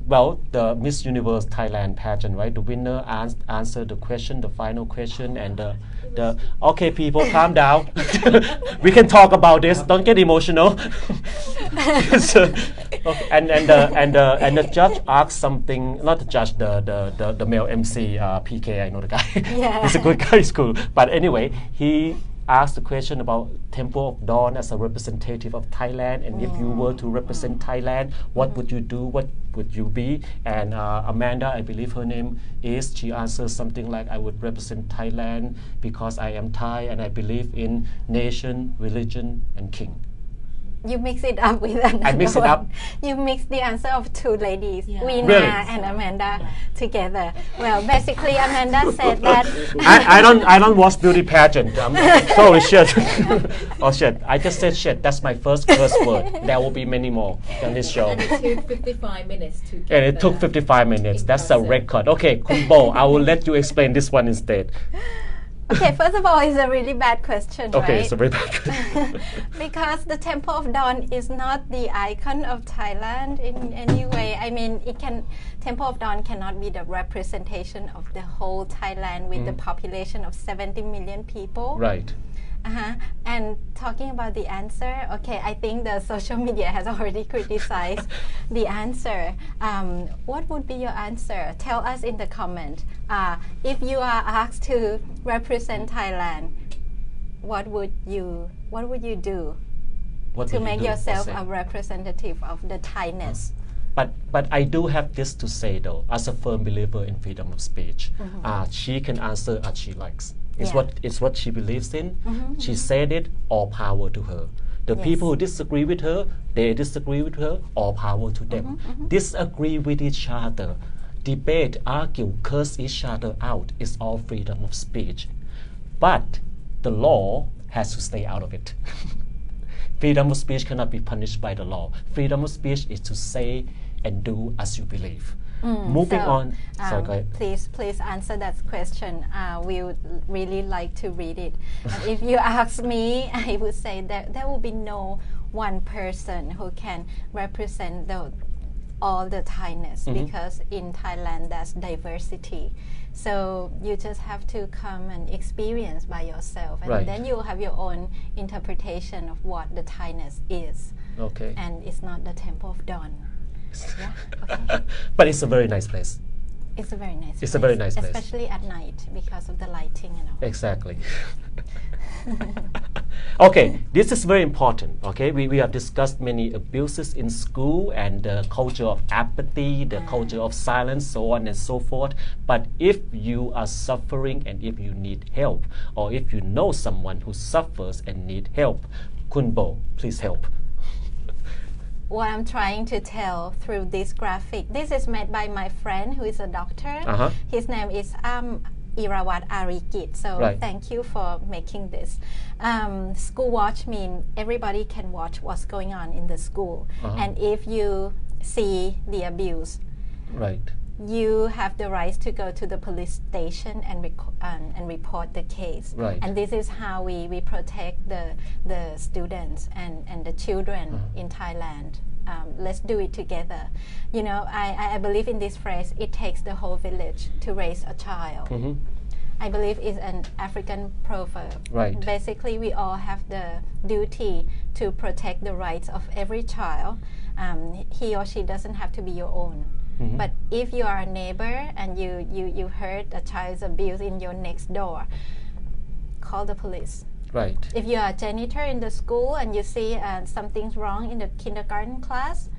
Well, the Miss Universe Thailand pageant, right? The winner answered the question, the final question, and the okay, people, calm down. We can talk about this. Don't get emotional. So, okay, and the judge asked something. Not the judge, the male MC, PK. I know the guy. Yeah. He's a good guy. He's cool. But anyway, he asked the question about Temple of Dawn as a representative of Thailand, and if you were to represent Thailand, what would you do? What would you be? And Amanda, I believe her name is, she answers something like, I would represent Thailand because I am Thai and I believe in nation, religion, and king. You mix it up with another I mix it up. You mix the answer of two ladies, Veena Really? and Amanda, together. Well, basically, Amanda said that I don't watch beauty pageant. Sorry, shit. Oh shit! I just said shit. That's my first curse word. There will be many more on this show. And it took 55 minutes to get And it took 55 minutes. That's a record. Okay, Kumbo, I will let you explain this one instead. Okay, first of all, it's a really bad question, right? Okay, it's a very bad question. Because the Temple of Dawn is not the icon of Thailand in any way. I mean, Temple of Dawn cannot be the representation of the whole Thailand with the population of 70 million people. Right. And talking about the answer, okay, I think the social media has already criticized the answer. What would be your answer? Tell us in the comment. If you are asked to represent Thailand, what would you do to make yourself a representative of the Thainess? But I do have this to say though, as a firm believer in freedom of speech, she can answer as she likes. It's what she believes in. She said it, all power to her. The people who disagree with her, they disagree with her, all power to them. Disagree with each other, debate, argue, curse each other out is all freedom of speech. But the law has to stay out of it. Freedom of speech cannot be punished by the law. Freedom of speech is to say and do as you believe. Moving on. Sorry, go ahead. Please answer that question. We would really like to read it. If you ask me, I would say that there will be no one person who can represent all the Thainess, because in Thailand there's diversity. So you just have to come and experience by yourself, and then you will have your own interpretation of what the Thainess is. Okay. And it's not the Temple of Dawn. Yeah? Okay. But it's a very nice place. It's a very nice. It's a very nice place, especially at night because of the lighting and all. Exactly. Okay, this is very important. Okay, we have discussed many abuses in school and the culture of apathy, the culture of silence, so on and so forth. But if you are suffering and if you need help, or if you know someone who suffers and need help, Kunbo, please help. What I'm trying to tell through this graphic, this is made by my friend who is a doctor. His name is Irawat Arikit. So thank you for making this. School watch means everybody can watch what's going on in the school. And if you see the abuse, you have the right to go to the police station and report the case. And this is how we protect the students and the children in Thailand. Let's do it together. You know, I believe in this phrase, it takes the whole village to raise a child. I believe it's an African proverb. Basically, we all have the duty to protect the rights of every child. He or she doesn't have to be your own. But if you are a neighbor and you heard a child's abuse in your next door, call the police. If you are a janitor in the school and you see something's wrong in the kindergarten class,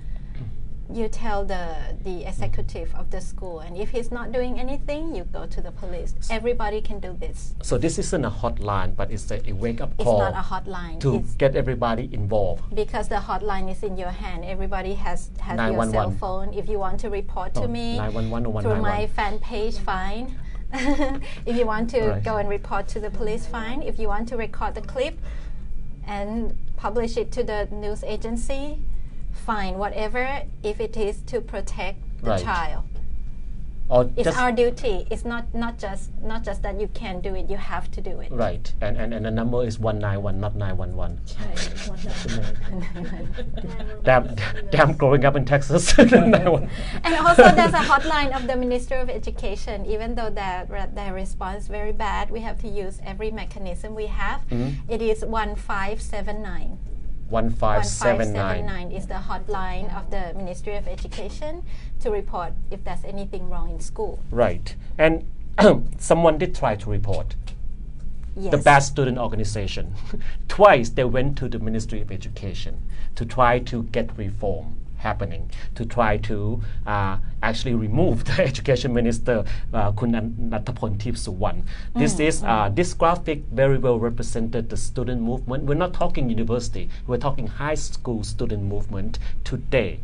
you tell the executive of the school, and if he's not doing anything, you go to the police. Everybody can do this. So this isn't a hotline, but it's a wake-up call. It's not a hotline. To get everybody involved. Because the hotline is in your hand. Everybody has your cell phone. If you want to report to me through my fan page, fine. If you want to go and report to the police, fine. If you want to record the clip and publish it to the news agency, fine, whatever, if it is to protect the child. It's our duty. It's not just that you can do it, you have to do it. And the number is 191, not 911. Damn growing up in Texas. And also there's a hotline of the Ministry of Education. Even though their response is very bad, we have to use every mechanism we have. It is 1579. 1579 is the hotline of the Ministry of Education to report if there's anything wrong in school. And someone did try to report. The bad student organization. Twice they went to the Ministry of Education to try to get reform happening, to try to actually remove the education minister, Kun Thipsuwan. This graphic very well represented the student movement. We're not talking university, we're talking high school student movement today.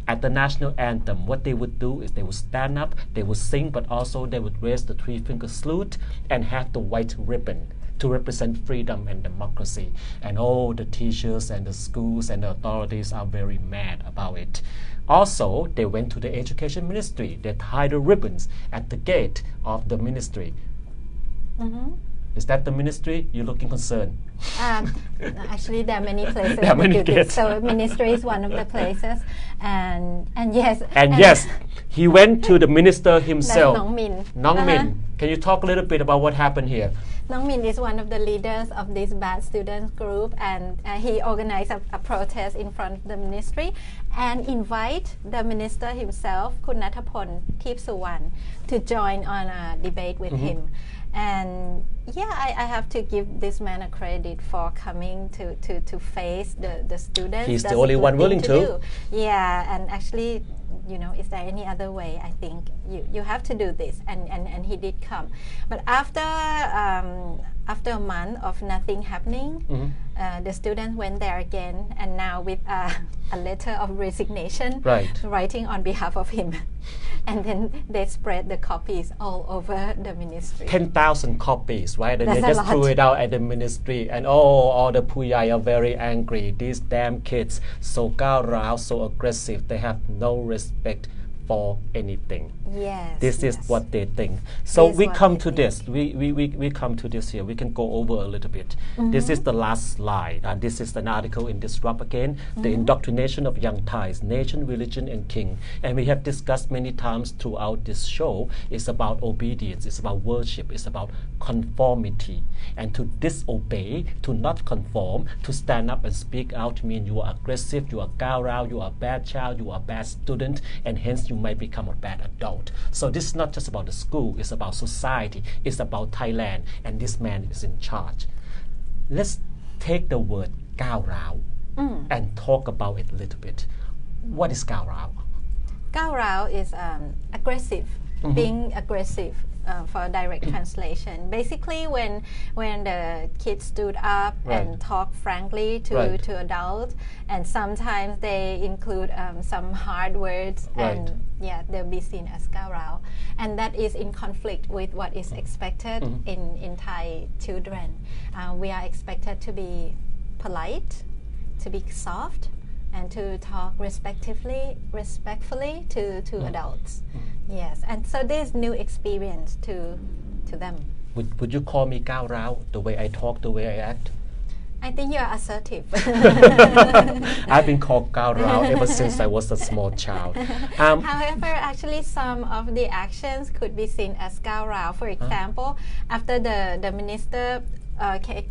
At the national anthem, what they would do is they would stand up, they would sing, but also they would raise the three-finger salute and have the white ribbon to represent freedom and democracy. And all the teachers and the schools and the authorities are very mad about it. Also, they went to the education ministry. They tied the ribbons at the gate of the ministry. Is that the ministry? You're looking concerned. Actually, there are many places. There are many gates. So ministry is one of the places. And yes. And yes, he went to the minister himself. Nong Min. Nong Min. Can you talk a little bit about what happened here? Nong Min is one of the leaders of this bad students group, and he organized a protest in front of the ministry and invite the minister himself, Kun Thipsuwan, to join on a debate with him. And I have to give this man a credit for coming to face the students. He's the only one willing to. And actually, is there any other way? I think you have to do this, and he did come. But after a month of nothing happening, the students went there again, and now with a letter of resignation, writing on behalf of him. And then they spread the copies all over the ministry. 10,000 copies, And they just threw it out at the ministry. And all the Puyai are very angry. These damn kids, so gaurao, so aggressive. They have no respect for anything. This is what they think. So we come to this. We come to this here. We can go over a little bit. This is the last slide. And this is an article in Thisrupt again. The indoctrination of young Thais, nation, religion, and king. And we have discussed many times throughout this show. It's about obedience. It's about worship. It's about conformity. And to disobey, to not conform, to stand up and speak out mean you are aggressive, you are gaurao, you are a bad child, you are a bad student, and hence you might become a bad adult. So this is not just about the school, it's about society, it's about Thailand, and this man is in charge. Let's take the word ก้าวร้าว and talk about it a little bit. What is ก้าวร้าว? ก้าวร้าว is aggressive, being aggressive. For direct translation, basically when the kids stood up and talked frankly to adults, and sometimes they include some hard words, and they'll be seen as ก้าวร้าว and that is in conflict with what is expected in Thai children. We are expected to be polite, to be soft, and to talk respectfully to adults. Yes, and so there's new experience to them. Would you call me ก้าวร้าว the way I talk, the way I act? I think you are assertive. I've been called ก้าวร้าว ever since I was a small child. However, actually some of the actions could be seen as ก้าวร้าว. For example, after the minister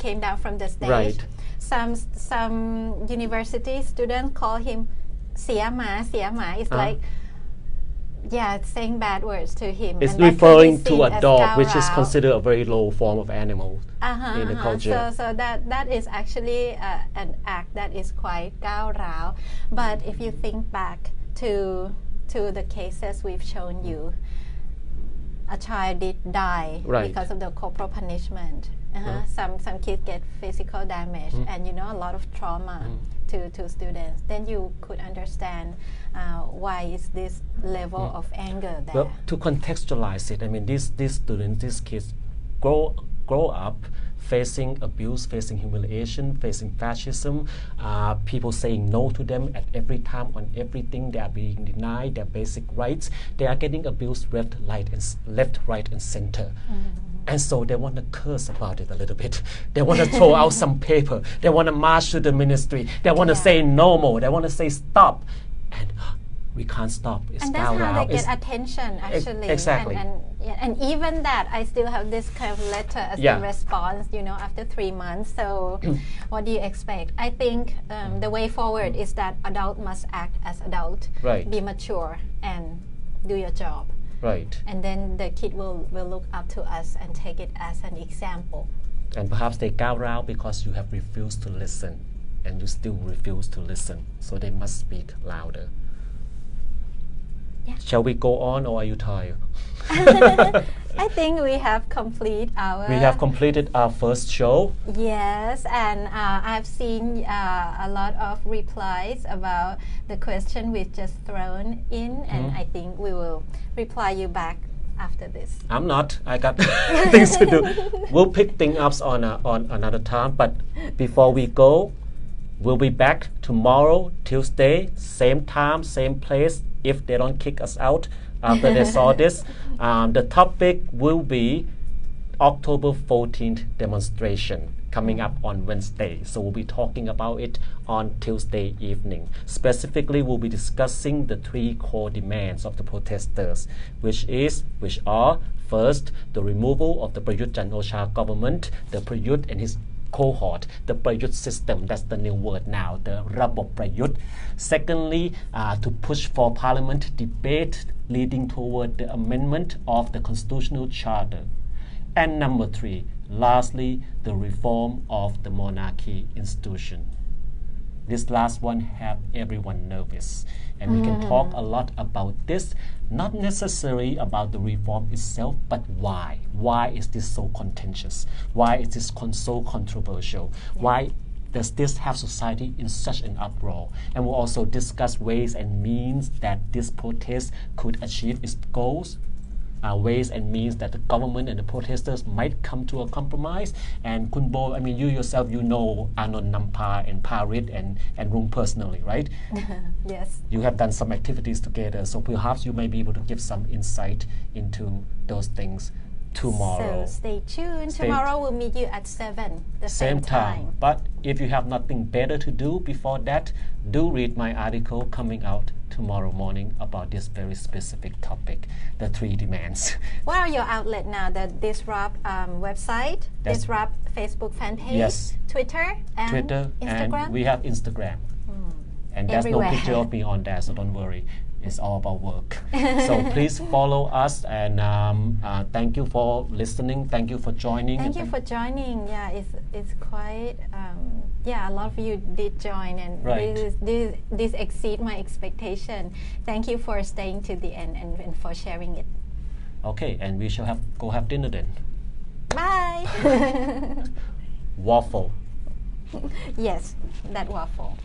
came down from the stage, some university students call him เสียหมา It's like saying bad words to him. It's referring to a dog, which is considered a very low form of animal in the culture. So that is actually an act that is quite ก้าวร้าว But if you think back to the cases we've shown you, a child did die because of the corporal punishment. Some kids get physical damage and a lot of trauma to students. Then you could understand why is this level of anger there. Well, to contextualize it, I mean these students, these kids grow up facing abuse, facing humiliation, facing fascism, people saying no to them at every time on everything. They are being denied their basic rights. They are getting abused left, right, and center. And so they want to curse about it a little bit. They want to throw out some paper. They want to march to the ministry. They want to say no more. They want to say stop. And we can't stop. It's and that's how they get attention, actually. Exactly. And even that, I still have this kind of letter as a response, after 3 months. So what do you expect? I think the way forward is that adult must act as adult, be mature, and do your job. Right. And then the kid will look up to us and take it as an example. And perhaps they ก้าวร้าว because you have refused to listen, and you still refuse to listen. So they must speak louder. Yeah. Shall we go on, or are you tired? I think we have completed our first show. Yes, and I've seen a lot of replies about the question we've just thrown in, and I think we will reply you back after this. I'm not. I got things to do. We'll pick things up on another time. But before we go, we'll be back tomorrow, Tuesday, same time, same place. If they don't kick us out after they saw this, the topic will be October 14th demonstration coming up on Wednesday. So we'll be talking about it on Tuesday evening. Specifically, we'll be discussing the 3 core demands of the protesters, which are first, the removal of the Prayut Chan-o-cha government, the Prayut and his cohort, the Prayut system, that's the new word now, the ระบบประยุทธ์. Secondly, to push for parliament debate leading toward the amendment of the constitutional charter. And number 3, lastly, the reform of the monarchy institution. This last one have everyone nervous, and we can talk a lot about this, not necessarily about the reform itself, but why. Why is this so contentious? Why is this so controversial? Why does this have society in such an uproar? And we'll also discuss ways and means that this protest could achieve its goals, ways and means that the government and the protesters might come to a compromise. And Kunbo, I mean, you yourself, you know Anon Nampa and Parit and Rung personally, right? Yes. You have done some activities together, so perhaps you may be able to give some insight into those things tomorrow. So stay tuned. Tomorrow we'll meet you at 7, the same time. But if you have nothing better to do before that, do read my article coming out tomorrow morning about this very specific topic, the 3 demands. What are your outlets now? The Thisrupt website, Thisrupt Facebook fan page, Twitter, Instagram? And we have Instagram. And there's everywhere. No picture of me on there, so don't worry. It's all about work. So please follow us, and thank you for listening. Thank you for joining. Thank you for joining. Yeah, it's quite. Yeah, a lot of you did join, and right. this exceed my expectation. Thank you for staying to the end and for sharing it. Okay, and we shall go have dinner then. Bye. Waffle. Yes, that waffle.